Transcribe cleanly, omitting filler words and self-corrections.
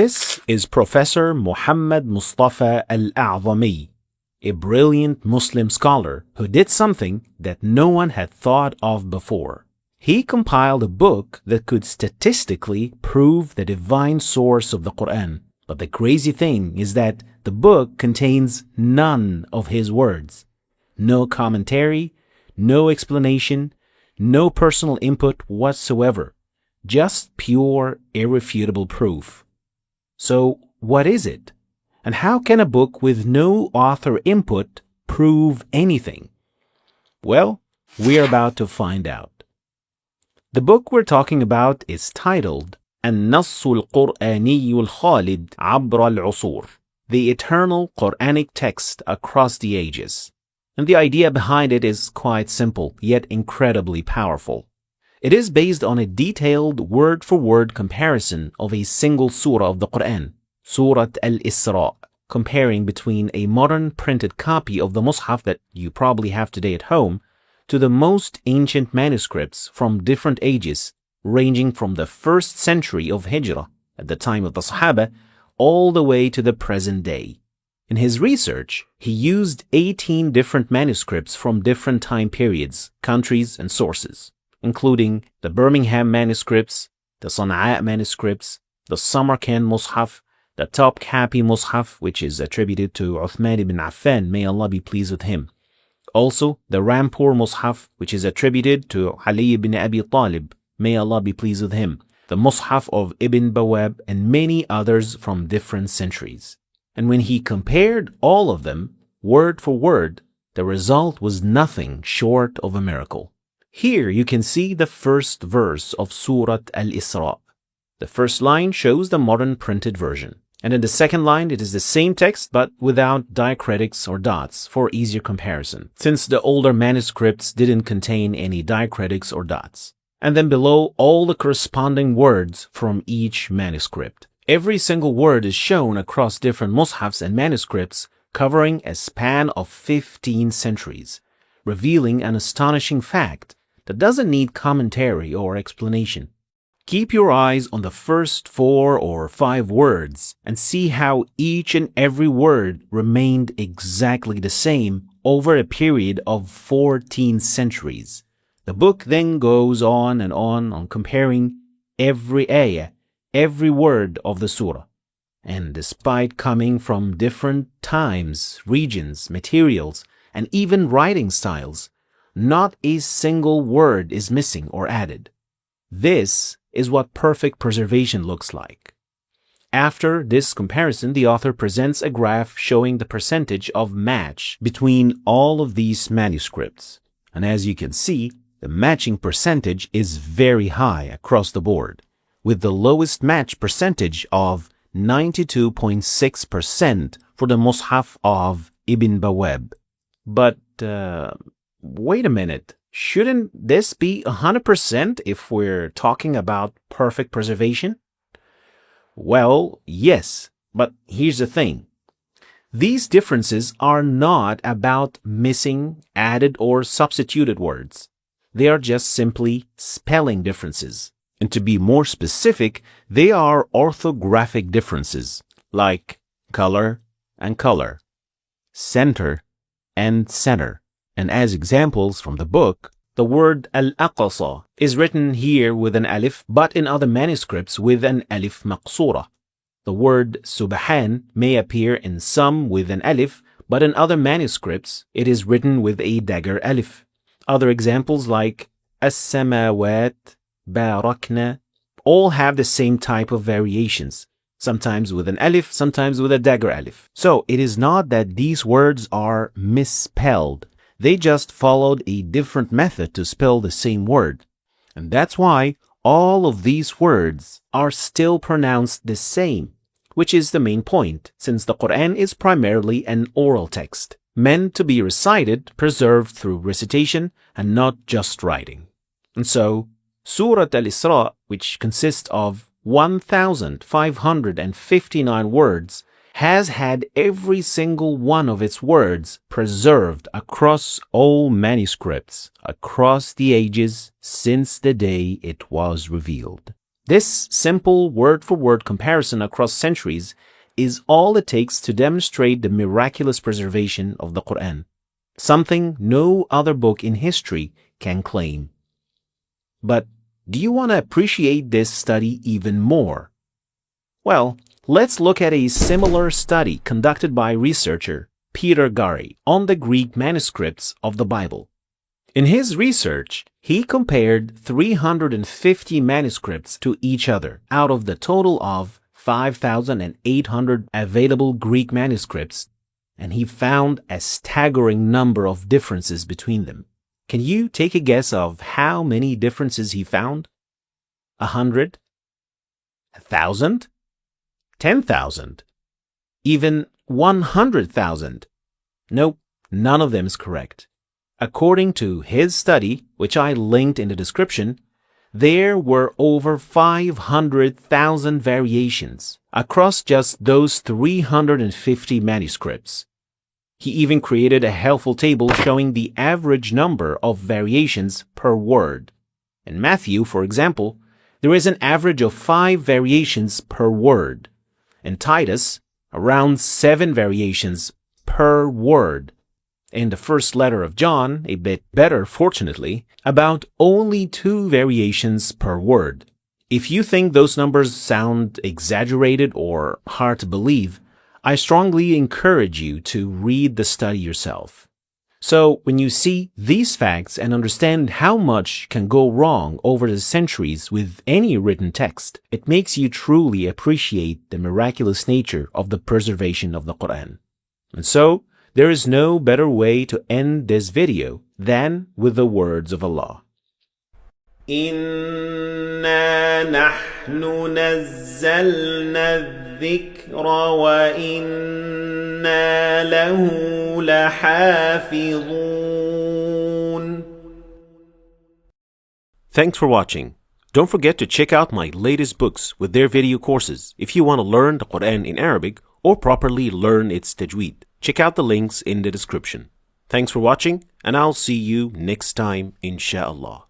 This is Professor Muhammad Mustafa Al-A'zami, a brilliant Muslim scholar who did something that no one had thought of before. He compiled a book that could statistically prove the divine source of the Qur'an. But the crazy thing is that the book contains none of his words. No commentary, no explanation, no personal input whatsoever. Just pure, irrefutable proof. So, what is it? And how can a book with no author input prove anything? Well, we're about to find out. The book we're talking about is titled النص القرآني الخالد عبر العصور, the eternal Quranic text across the ages. And the idea behind it is quite simple, yet incredibly powerful. It is based on a detailed word-for-word comparison of a single surah of the Qur'an, Surah Al-Isra, comparing between a modern printed copy of the Mus'haf that you probably have today at home to the most ancient manuscripts from different ages, ranging from the 1st century of Hijrah, at the time of the Sahaba, all the way to the present day. In his research, he used 18 different manuscripts from different time periods, countries, and sources, including the Birmingham manuscripts, the Sana'a manuscripts, the Samarkand Mus'haf, the Topkapi Mus'haf, which is attributed to Uthman ibn Affan, may Allah be pleased with him. Also, the Rampur Mus'haf, which is attributed to Ali ibn Abi Talib, may Allah be pleased with him, the Mus'haf of Ibn Bawab, and many others from different centuries. And when he compared all of them, word for word, the result was nothing short of a miracle. Here you can see the first verse of Surah Al-Isra. The first line shows the modern printed version. And in the second line, it is the same text but without diacritics or dots for easier comparison, since the older manuscripts didn't contain any diacritics or dots. And then below, all the corresponding words from each manuscript. Every single word is shown across different mushafs and manuscripts, covering a span of 15 centuries, revealing an astonishing fact that doesn't need commentary or explanation. Keep your eyes on the first 4 or 5 words and see how each and every word remained exactly the same over a period of 14 centuries. The book then goes on and on comparing every ayah, every word of the surah. And despite coming from different times, regions, materials, and even writing styles, not a single word is missing or added. This is what perfect preservation looks like. After this comparison, the author presents a graph showing the percentage of match between all of these manuscripts. And as you can see, the matching percentage is very high across the board, with the lowest match percentage of 92.6% for the Mus'haf of Ibn Bawab. But wait a minute. Shouldn't this be 100% if we're talking about perfect preservation? Well, yes, but here's the thing. These differences are not about missing, added, or substituted words. They are just simply spelling differences. And to be more specific, they are orthographic differences, like color and color, center and center. And as examples from the book, the word al-aqsa is written here with an alif, but in other manuscripts with an alif maqsura. The word subhan may appear in some with an alif, but in other manuscripts it is written with a dagger alif. Other examples like as-samawat, barakna, all have the same type of variations, sometimes with an alif, sometimes with a dagger alif. So it is not that these words are misspelled. They just followed a different method to spell the same word. And that's why all of these words are still pronounced the same, which is the main point, since the Qur'an is primarily an oral text, meant to be recited, preserved through recitation, and not just writing. And so, Surah Al-Isra, which consists of 1,559 words, has had every single one of its words preserved across all manuscripts, across the ages since the day it was revealed. This simple word-for-word comparison across centuries is all it takes to demonstrate the miraculous preservation of the Qur'an, something no other book in history can claim. But do you want to appreciate this study even more? Well, let's look at a similar study conducted by researcher Peter Gary on the Greek manuscripts of the Bible. In his research, he compared 350 manuscripts to each other out of the total of 5,800 available Greek manuscripts, and he found a staggering number of differences between them. Can you take a guess of how many differences he found? 100? 1,000? 10,000? Even 100,000? Nope, none of them is correct. According to his study, which I linked in the description, there were over 500,000 variations across just those 350 manuscripts. He even created a helpful table showing the average number of variations per word. In Matthew, for example, there is an average of 5 variations per word. In Titus, around 7 variations per word. In the first letter of John, a bit better fortunately, about only 2 variations per word. If you think those numbers sound exaggerated or hard to believe, I strongly encourage you to read the study yourself. So when you see these facts and understand how much can go wrong over the centuries with any written text, it makes you truly appreciate the miraculous nature of the preservation of the Qur'an. And so, there is no better way to end this video than with the words of Allah. إِنَّا نَحْنُ نَزَّلْنَا الذِّكْرَ وَإِنَّا لَهُ لَحَافِظُونَ. Thanks for watching. Don't forget to check out my latest books with their video courses if you want to learn the Qur'an in Arabic or properly learn its tajweed. Check out the links in the description. Thanks for watching, and I'll see you next time, inshallah.